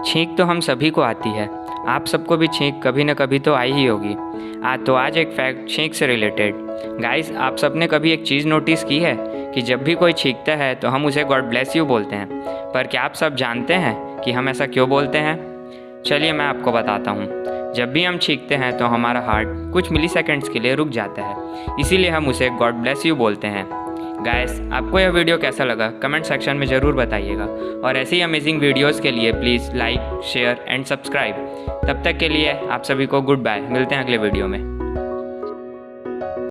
छींक तो हम सभी को आती है। आप सबको भी छींक कभी न कभी तो आई ही होगी। तो आज एक फैक्ट छींक से रिलेटेड। गाइस, आप सबने कभी एक चीज़ नोटिस की है कि जब भी कोई छींकता है तो हम उसे गॉड ब्लेस यू बोलते हैं। पर क्या आप सब जानते हैं कि हम ऐसा क्यों बोलते हैं? चलिए मैं आपको बताता हूँ। जब भी हम छींकते हैं तो हमारा हार्ट कुछ मिली सेकेंड्स के लिए रुक जाता है, इसीलिए हम उसे गॉड ब्लेस यू बोलते हैं। गाइस, आपको यह वीडियो कैसा लगा कमेंट सेक्शन में ज़रूर बताइएगा, और ऐसे ही अमेजिंग वीडियोस के लिए please like, share and subscribe. तब तक के लिए आप सभी को गुड बाय। मिलते हैं अगले वीडियो में।